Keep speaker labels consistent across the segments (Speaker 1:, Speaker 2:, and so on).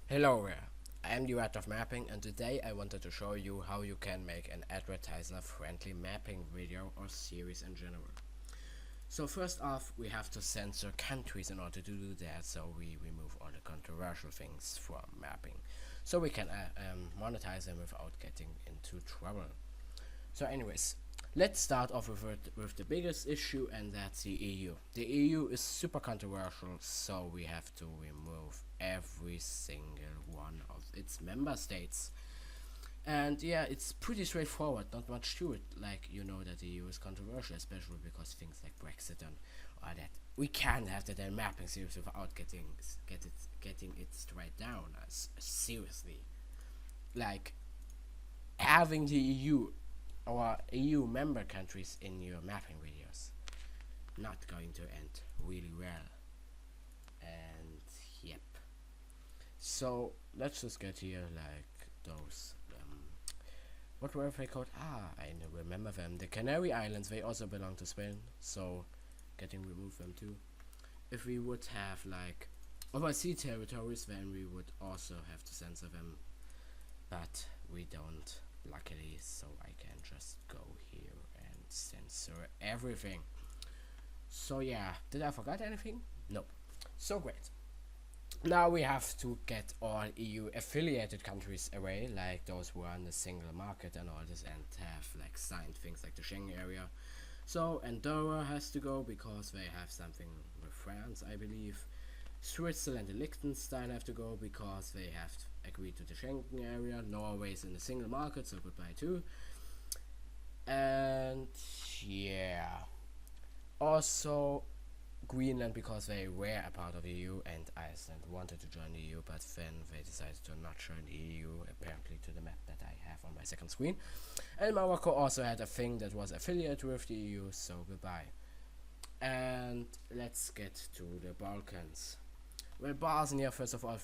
Speaker 1: Hello there, I am the art of mapping, and today I wanted to show you how you can make an advertiser-friendly mapping video or series in general. So first off, we have to censor countries in order to do that, so we remove all the controversial things from mapping, so we can monetize them without getting into trouble. So anyways, let's start off with the biggest issue, and that's the EU. The EU is super controversial, so we have to remove every single one of its member states. And yeah, it's pretty straightforward, not much to it. Like, you know that the EU is controversial, especially because things like Brexit and all that. We can't have that mapping series without getting it straight down. Seriously, like having the EU or EU member countries in your mapping videos not going to end really well. And yep. So let's just get here like those what were they called? I remember them. The Canary Islands, they also belong to Spain, so getting remove them too. If we would have like overseas territories, then we would also have to censor them, but we don't, luckily, so I can just go here and censor everything. So yeah, did I forget anything? Nope. So great. Now we have to get all EU affiliated countries away, like those who are in the single market and all this, and have like signed things like the Schengen area. So Andorra has to go because they have something with France, I believe. Switzerland and Liechtenstein have to go because they have agreed to the Schengen area. Norway is in the single market, so goodbye too. And yeah, also Greenland because they were a part of the EU, and Iceland wanted to join the EU, but then they decided to not join the EU, apparently to the map that I have on my second screen. And Morocco also had a thing that was affiliated with the EU, so goodbye. And let's get to the Balkans. Well, Bosnia, first of all,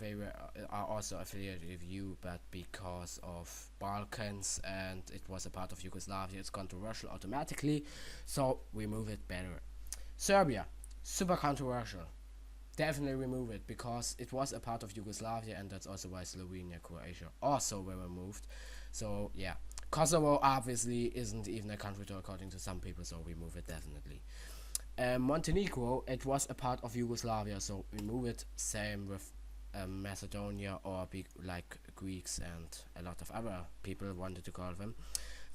Speaker 1: are also affiliated with EU, but because of Balkans and it was a part of Yugoslavia, it's controversial automatically, so remove it better. Serbia, super controversial. Definitely remove it because it was a part of Yugoslavia, and that's also why Slovenia, Croatia also were removed. So yeah, Kosovo obviously isn't even a country according to some people, so remove it definitely. Montenegro, it was a part of Yugoslavia, so remove it. Same with Macedonia, or like Greeks and a lot of other people wanted to call them,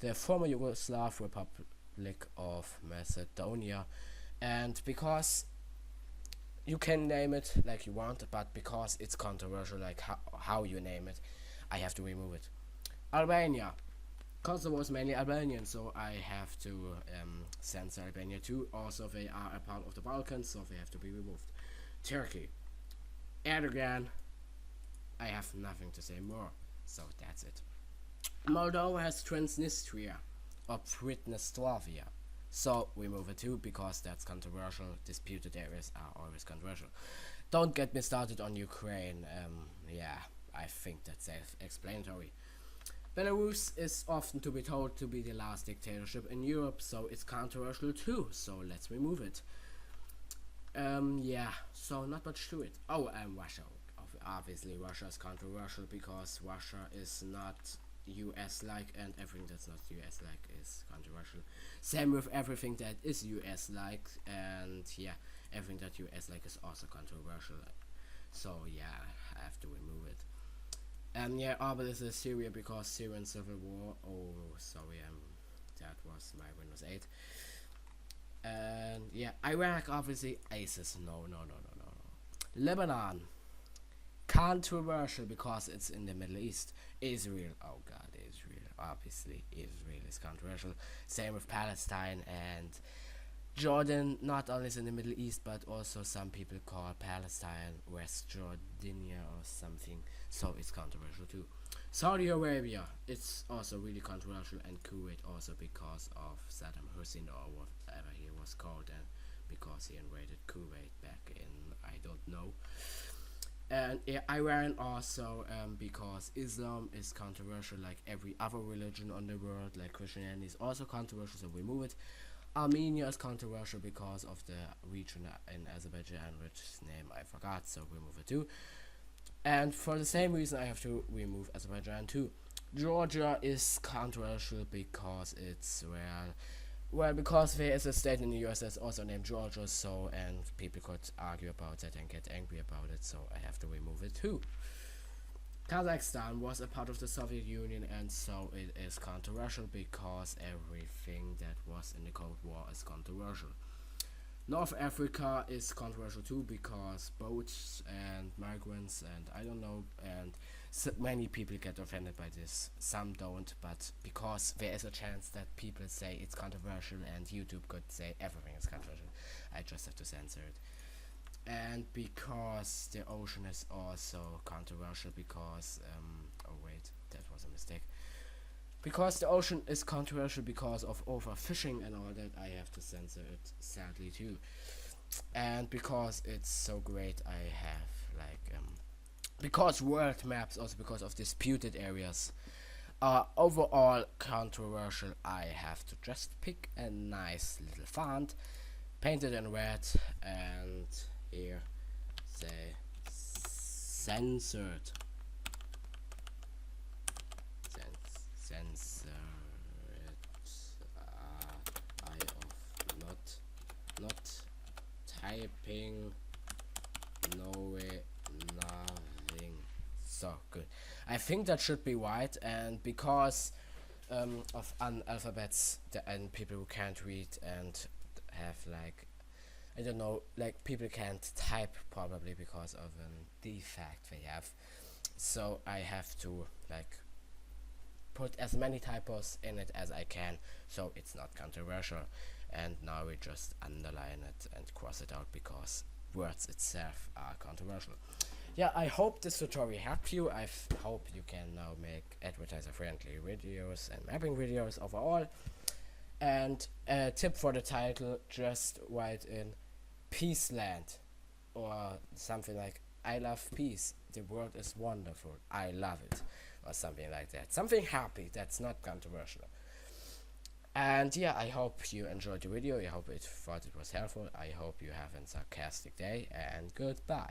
Speaker 1: the former Yugoslav Republic of Macedonia. And because you can name it like you want, but because it's controversial, like how you name it, I have to remove it. Albania, Kosovo is mainly Albanian, so I have to censor Albania too. Also, they are a part of the Balkans, so they have to be removed. Turkey, Erdogan, I have nothing to say more, so that's it. Moldova has Transnistria, or Pridneslavia, so remove it too because that's controversial. Disputed areas are always controversial. Don't get me started on Ukraine. Yeah, I think that's self-explanatory. Belarus is often to be told to be the last dictatorship in Europe, so it's controversial too, so let's remove it. Yeah, so not much to it. Oh, Russia. Obviously, Russia is controversial because Russia is not US-like, and everything that's not US-like is controversial. Same with everything that is US-like, and yeah, everything that US-like is also controversial. So yeah, I have to remove it. And yeah, obviously Syria because Syrian civil war. Oh, sorry, that was my Windows 8. And yeah, Iraq, obviously ISIS. No, no, no, no, no, no. Lebanon, controversial because it's in the Middle East. Israel, oh god, Israel. Obviously, Israel is controversial. Same with Palestine and Jordan. Not only is in the Middle East, but also some people call Palestine West Jordania or something. So it's controversial too. Saudi Arabia, it's also really controversial, and Kuwait also because of Saddam Hussein or whatever he was called, and because he invaded Kuwait back in I don't know. And Iran also because Islam is controversial like every other religion on the world, like Christianity is also controversial, so remove it. Armenia is controversial because of the region in Azerbaijan, which name I forgot, so remove it too. And for the same reason, I have to remove Azerbaijan too. Georgia is controversial because it's well, because there is a state in the US that's also named Georgia, so, and people could argue about that and get angry about it, so I have to remove it too. Kazakhstan was a part of the Soviet Union, and so it is controversial because everything that was in the Cold War is controversial. North Africa is controversial too because boats and migrants and I don't know, and so many people get offended by this. Some don't, but because there is a chance that people say it's controversial and YouTube could say everything is controversial, I just have to censor it. And because the ocean is also controversial because oh wait, that was a mistake. Because the ocean is controversial because of overfishing and all that, I have to censor it sadly too. And because it's so great, I have because world maps, also because of disputed areas, are overall controversial, I have to just pick a nice little font, paint it in red, and here say censored. Censor it. I of not typing. No way. Nothing. So good. I think that should be white, and because of analphabets and people who can't read and have I don't know, people can't type probably because of a defect they have. So I have to put as many typos in it as I can so it's not controversial. And now we just underline it and cross it out because words itself are controversial. Yeah, I hope this tutorial helped you. I hope you can now make advertiser-friendly videos and mapping videos overall. And a tip for the title, just write in Peaceland or something like I love peace, the world is wonderful, I love it, or something like that. Something happy that's not controversial. And yeah, I hope you enjoyed the video. I hope thought it was helpful. I hope you have a sarcastic day, and goodbye.